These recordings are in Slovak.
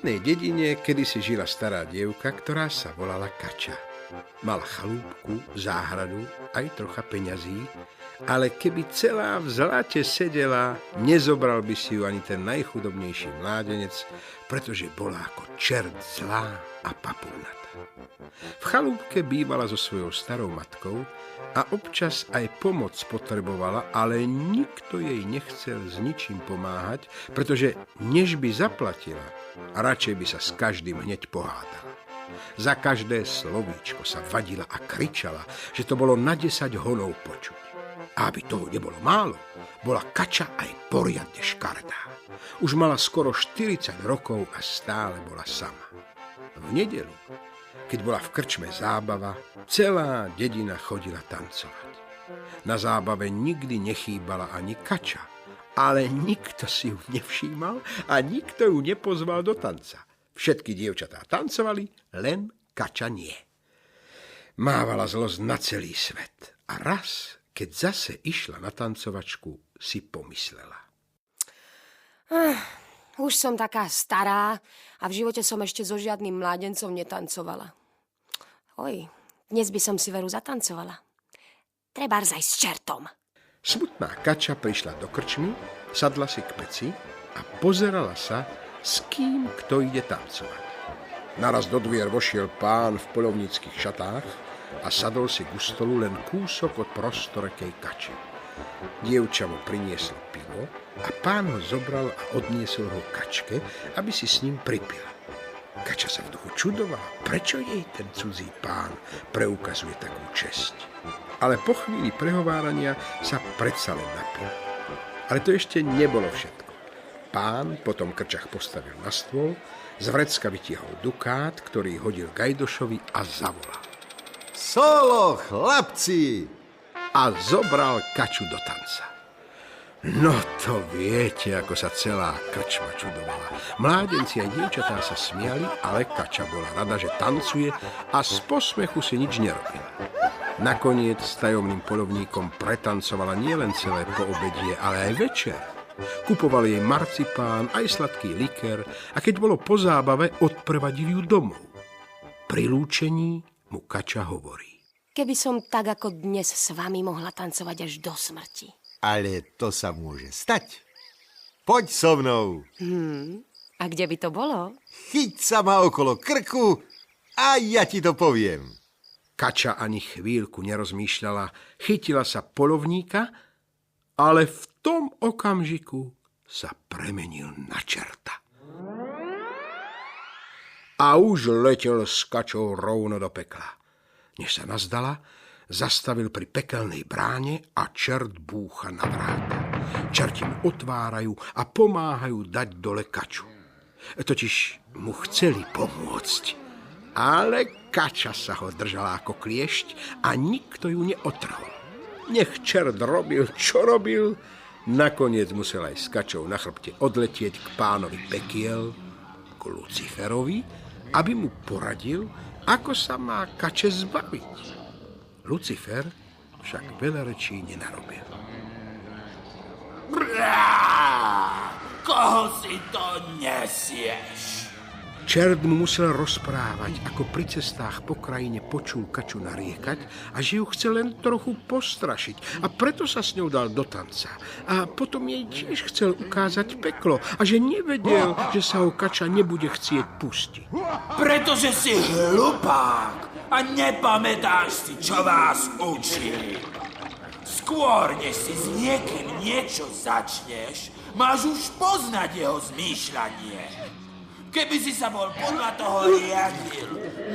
jednej dedine kedysi žila stará dievka, ktorá sa volala Kača. Mala chalúbku, záhradu, aj trocha peňazí, ale keby celá v zlate sedela, nezobral by si ju ani ten najchudobnejší mládenec, pretože bola ako čert zlá a papúnata. V chalúbke bývala so svojou starou matkou a občas aj pomoc potrebovala, ale nikto jej nechcel s ničím pomáhať, pretože než by zaplatila, radšej by sa s každým hneď pohádala. Za každé slovíčko sa vadila a kričala, že to bolo na 10 honov počuť. A aby toho nebolo málo, bola Kača aj poriadne škaredá. Už mala skoro 40 rokov a stále bola sama. V nedeľu, keď bola v krčme zábava, celá dedina chodila tancovať. Na zábave nikdy nechýbala ani Kača, ale nikto si ju nevšímal a nikto ju nepozval do tanca. Všetky dievčatá tancovali, len Kača nie. Mávala zlosť na celý svet a raz, keď zase išla na tancovačku, si pomyslela. Už som taká stará a v živote som ešte so žiadnym mládencom netancovala. Oj, dnes by som si veru zatancovala. Trebárs aj s čertom. Smutná Kača prišla do krčmy, sadla si k peci a pozerala sa, s kým kto ide tancovať. Naraz do dvier vošiel pán v poľovníckych šatách a sadol si ku stolu len kúsok od prostorekej Kače. Dievča mu prinieslo pivo a pán ho zobral a odniesol ho Kačke, aby si s ním pripila. Kača sa v duchu čudovala, prečo jej ten cudzí pán preukazuje takú česť. Ale po chvíli prehovárania sa predsa len napil. Ale to ešte nebolo všetko. Pán potom krčach postavil na stôl, z vrecka vytiahol dukát, ktorý hodil Gajdošovi a zavolal. Solo, chlapci! A zobral Kaču do tanca. No to viete, ako sa celá krčma čudovala. Mládenci a dievčatá sa smiali, ale Kača bola rada, že tancuje a z posmechu si nič nerobila. Nakoniec s tajomným poľovníkom pretancovala nielen celé poobedie, ale aj večer. Kupoval jej marcipán, aj sladký likér a keď bolo po zábave, odprevadil ju domov. Pri lúčení mu Kača hovorí. Keby som tak ako dnes s vami mohla tancovať až do smrti. Ale to sa môže stať. Poď so mnou. A kde by to bolo? Chyť sa ma okolo krku a ja ti to poviem. Kača ani chvíľku nerozmýšľala, chytila sa poľovníka, ale v tom okamžiku sa premenil na čerta. A už letel s Kačou rovno do pekla. Než sa nazdala, zastavil pri pekelnej bráne a čert búcha na vráta. Čerti mu otvárajú a pomáhajú dať dole Kaču. Totiž mu chceli pomôcť. Ale Kača sa ho držala ako kliešť a nikto ju neotrhol. Nech čert robil, čo robil, nakoniec musel aj s Kačou na chrbte odletieť k pánovi pekiel, k Luciferovi, aby mu poradil, ako sa má Kače zbaviť. Lucifer však veľa rečí nenarobil. Koho si to nesieš? Čert mu musel rozprávať, ako pri cestách po krajine počul Kaču nariekať a že ju chce len trochu postrašiť a preto sa s ňou dal do tanca. A potom jej tiež chcel ukázať peklo a že nevedel, že sa ho Kača nebude chcieť pustiť. Pretože si hlupák a nepamätáš si, čo vás učí. Skôr, než si s niekým niečo začneš, máš už poznať jeho zmýšľanie. Keby si sa bol podľa toho riadil,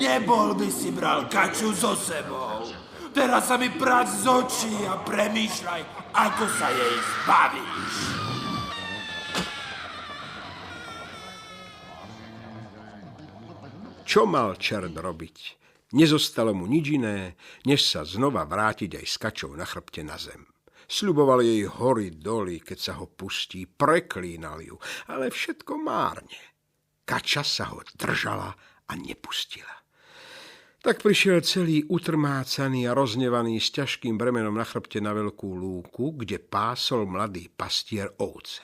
nebol by si bral Kaču so sebou. Teraz sa mi prác z očí a premýšľaj, ako sa jej zbavíš. Čo mal čert robiť? Nezostalo mu nič iné, než sa znova vrátiť aj s Kačou na chrbte na zem. Sľuboval jej hory doly, keď sa ho pustí, preklínal ju, ale všetko márne. Kača sa ho držala a nepustila. Tak prišiel celý utrmácaný a roznevaný s ťažkým bremenom na chrbte na veľkú lúku, kde pásol mladý pastier ovce.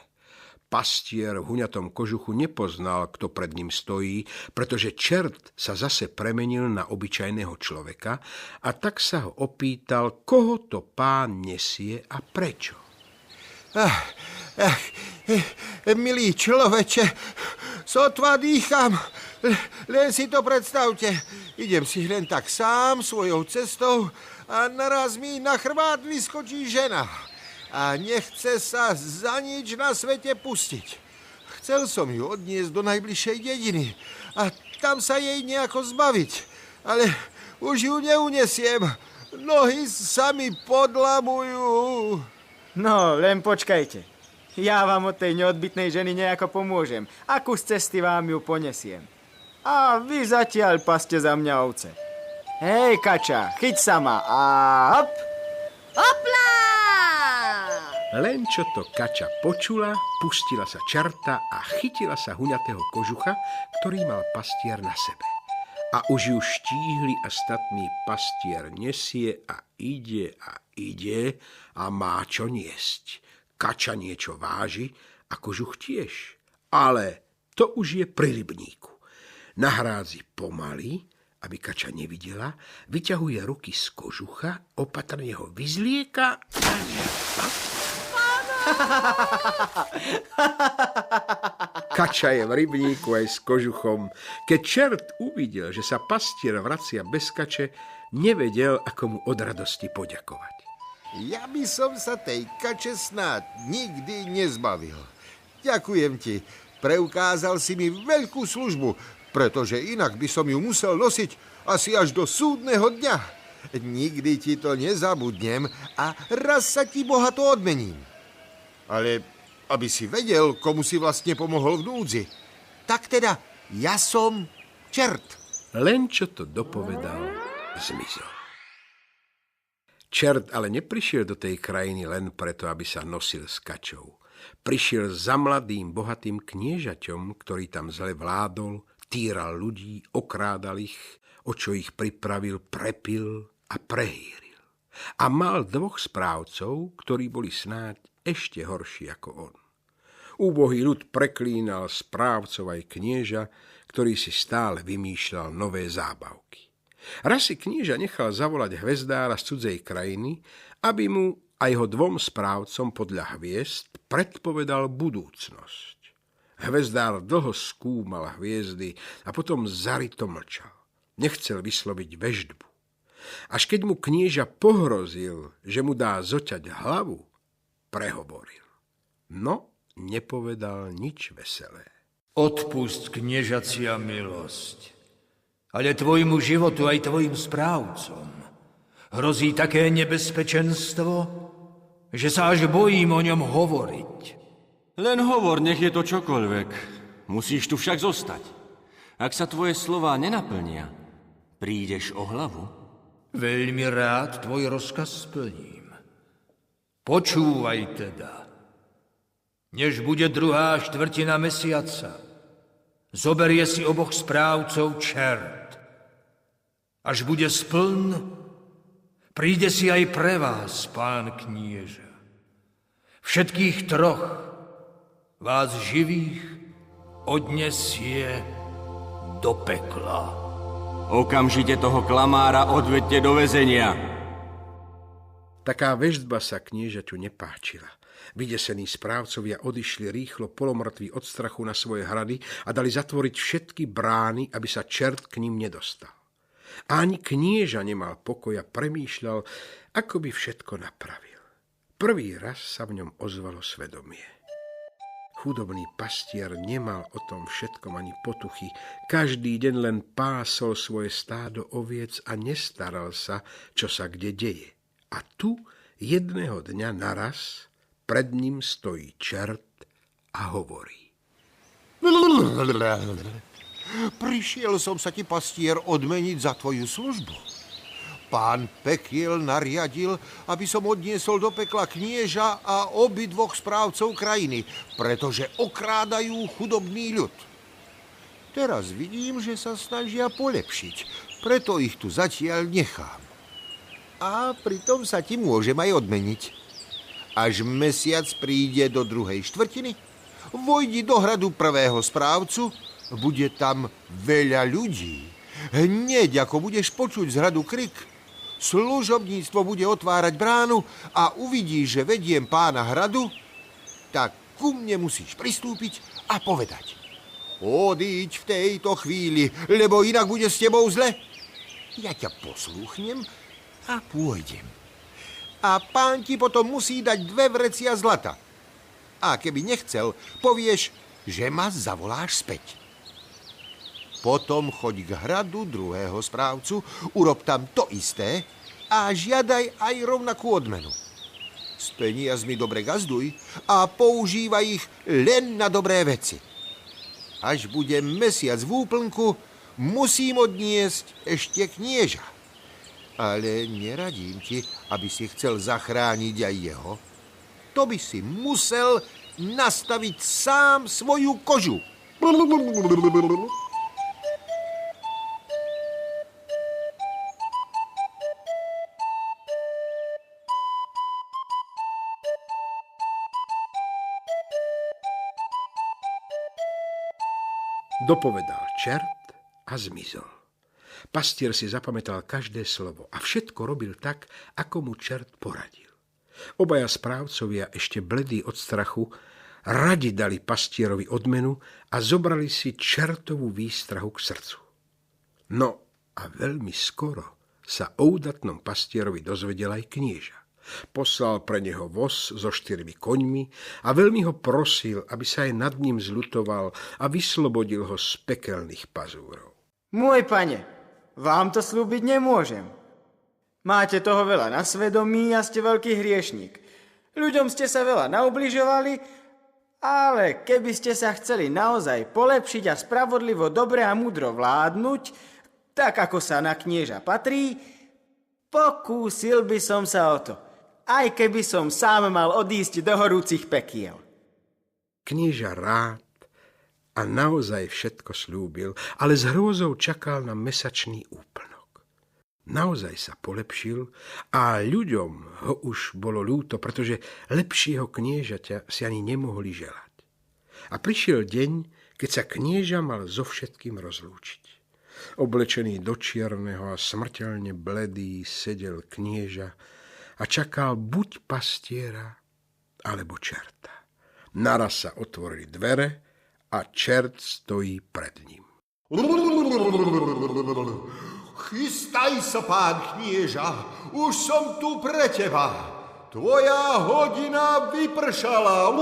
Pastier v huňatom kožuchu nepoznal, kto pred ním stojí, pretože čert sa zase premenil na obyčajného človeka a tak sa ho opýtal, koho to pán nesie a prečo. Milý človeče, sotva dýcham. Len si to predstavte. Idem si len tak sám svojou cestou a naraz mi na chrbát vyskočí žena. A nechce sa za nič na svete pustiť. Chcel som ju odniesť do najbližšej dediny a tam sa jej nejako zbaviť. Ale už ju neunesiem. Nohy sa mi podlamujú. No, len počkajte. Ja vám od tej neodbytnej ženy nejako pomôžem. A kus cesty vám ju ponesiem. A vy zatiaľ paste za mňa ovce. Hej, kača, chyť sa ma a hop! Hopla! Len čo to kača počula, pustila sa čerta a chytila sa huňatého kožucha, ktorý mal pastier na sebe. A už ju štíhli a statný pastier nesie a ide a má čo niesť. Kača niečo váži a kožuch tiež. Ale to už je pri rybníku. Na hrádzi pomaly, aby kača nevidela, vyťahuje ruky z kožucha, opatrne ho vyzlieka a... Kača je v rybníku aj s kožuchom. Keď čert uvidel, že sa pastier vracia bez kače, nevedel, ako mu od radosti poďakovať. Ja by som sa tej kače snáď nikdy nezbavil. Ďakujem ti. Preukázal si mi veľkú službu, pretože inak by som ju musel nosiť asi až do súdneho dňa. Nikdy ti to nezabudnem a raz sa ti bohato odmením. Ale aby si vedel, komu si vlastne pomohol v núdzi, tak teda ja som čert. Len čo to dopovedal, zmizol. Čert ale neprišiel do tej krajiny len preto, aby sa nosil s kačou. Prišiel za mladým, bohatým kniežaťom, ktorý tam zle vládol, týral ľudí, okrádal ich, o čo ich pripravil, prepil a prehýril. A mal 2 správcov, ktorí boli snáď ešte horší ako on. Úbohý ľud preklínal správcov aj knieža, ktorý si stále vymýšľal nové zábavky. Raz si knieža nechal zavolať hvezdára z cudzej krajiny, aby mu a jeho 2 správcom podľa hviezd predpovedal budúcnosť. Hvezdár dlho skúmal hviezdy a potom zarito mlčal. Nechcel vysloviť veštbu. Až keď mu knieža pohrozil, že mu dá zoťať hlavu, prehovoril. No, nepovedal nič veselé. Odpusť, kniežacia milosť, ale tvojmu životu aj tvojim správcom hrozí také nebezpečenstvo, že sa až bojím o ňom hovoriť. Len hovor, nech je to čokoľvek. Musíš tu však zostať. Ak sa tvoje slová nenaplnia, prídeš o hlavu. Veľmi rád tvoj rozkaz splním. Počúvaj teda. Než bude 2/4 mesiaca, zoberie si 2 správcov čert. Až bude spln, príde si aj pre vás, pán knieža. Všetkých 3 vás živých odnesie do pekla. Okamžite toho klamára odvedte do väzenia. Taká veštba sa kniežaťu nepáčila. Vydesení správcovia odišli rýchlo polomrtví od strachu na svoje hrady a dali zatvoriť všetky brány, aby sa čert k ním nedostal. A ani knieža nemal pokoj a premýšľal, ako by všetko napravil. Prvý raz sa v ňom ozvalo svedomie. Chudobný pastier nemal o tom všetkom ani potuchy. Každý deň len pásol svoje stádo oviec a nestaral sa, čo sa kde deje. A tu jedného dňa naraz pred ním stojí čert a hovorí. Prišiel som sa ti, pastier, odmeniť za tvoju službu. Pán pekiel nariadil, aby som odniesol do pekla knieža a 2 správcov krajiny, pretože okrádajú chudobný ľud. Teraz vidím, že sa snažia polepšiť, preto ich tu zatiaľ nechám. A pritom sa ti môžem aj odmeniť. Až mesiac príde do 2/4, Vojdi do hradu prvého správcu, bude tam veľa ľudí. Hneď ako budeš počuť z hradu krik, služobníctvo bude otvárať bránu a uvidíš, že vediem pána hradu, tak ku mne musíš pristúpiť a povedať: odíď v tejto chvíli, lebo inak bude s tebou zle. Ja ťa poslúchnem a pôjdem. A pán ti potom musí dať 2 vrecia zlata. A keby nechcel, povieš, že ma zavoláš späť. Potom choď k hradu druhého správcu, urob tam to isté a žiadaj aj rovnakú odmenu. S peniazmi dobre gazduj a používaj ich len na dobré veci. Až bude mesiac v úplnku, musím odniesť ešte knieža. Ale neradím ti, aby si chcel zachrániť aj jeho. To by si musel nastaviť sám svoju kožu. Dopovedal čert a zmizol. Pastier si zapamätal každé slovo a všetko robil tak, ako mu čert poradil. Obaja správcovia, ešte bledí od strachu, radi dali pastierovi odmenu a zobrali si čertovú výstrahu k srdcu. No a veľmi skoro sa o údatnom pastierovi dozvedel aj knieža. Poslal pre neho voz so 4 koňmi a veľmi ho prosil, aby sa aj nad ním zľutoval a vyslobodil ho z pekelných pazúrov. Môj pane, vám to slúbiť nemôžem. Máte toho veľa na svedomí a ste veľký hriešník. Ľuďom ste sa veľa naubližovali, ale keby ste sa chceli naozaj polepšiť a spravodlivo, dobre a múdro vládnuť, tak ako sa na knieža patrí, pokúsil by som sa o to, aj keby som sám mal odísť do horúcich pekiel. Knieža rád a naozaj všetko slúbil, ale s hrôzou čakal na mesačný úplnok. Naozaj sa polepšil a ľuďom ho už bolo ľúto, pretože lepšieho kniežaťa si ani nemohli želať. A prišiel deň, keď sa knieža mal so všetkým rozlúčiť. Oblečený do čierneho a smrteľne bledý sedel knieža a čakal buď pastiera, alebo čerta. Naraz sa otvorili dvere a čert stojí pred ním. Chystaj sa, pán knieža, už som tu pre teba. Tvoja hodina vypršala.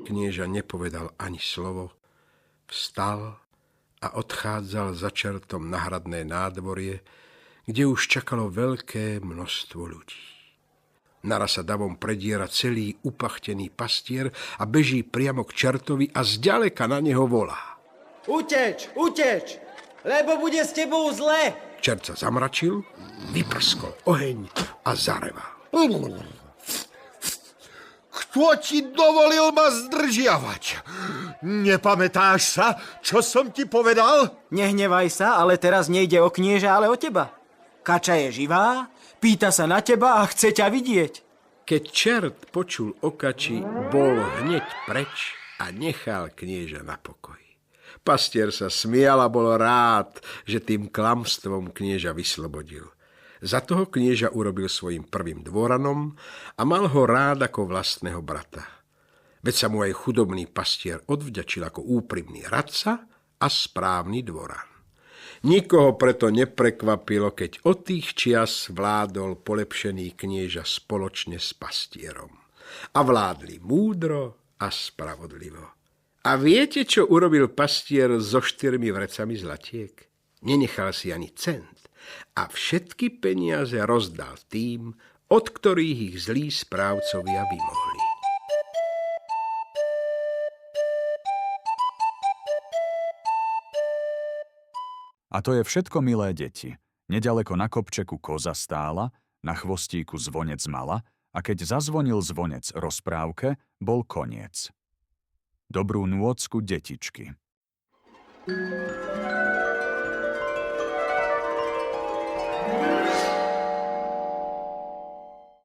Knieža nepovedal ani slovo, vstal a odchádzal za čertom na hradné nádvorie, kde už čakalo veľké množstvo ľudí. Naraz sa davom prediera celý upachtený pastier a beží priamo k čertovi a zďaleka na neho volá. Uteč, uteč, lebo bude s tebou zle. Čert sa zamračil, vyprskol oheň a zareval. Kto ti dovolil ma zdržiavať? Nepamätáš sa, čo som ti povedal? Nehnevaj sa, ale teraz nejde o knieža, ale o teba. Kača je živá, pýta sa na teba a chce ťa vidieť. Keď čert počul o kači, bol hneď preč a nechal knieža na pokoji. Pastier sa smial a bol rád, že tým klamstvom knieža vyslobodil. Za toho knieža urobil svojim prvým dvoranom a mal ho rád ako vlastného brata. Veď sa mu aj chudobný pastier odvďačil ako úprimný radca a správny dvoran. Nikoho preto neprekvapilo, keď od tých čias vládol polepšený knieža spoločne s pastierom. A vládli múdro a spravodlivo. A viete, čo urobil pastier so 4 vrecami zlatiek? Nenechal si ani cent a všetky peniaze rozdal tým, od ktorých ich zlí správcovia vymohli. A to je všetko, milé deti. Nedaleko na kopčeku koza stála, na chvostíku zvonec mala a keď zazvonil zvonec rozprávke, bol koniec. Dobrú nôcku, detičky.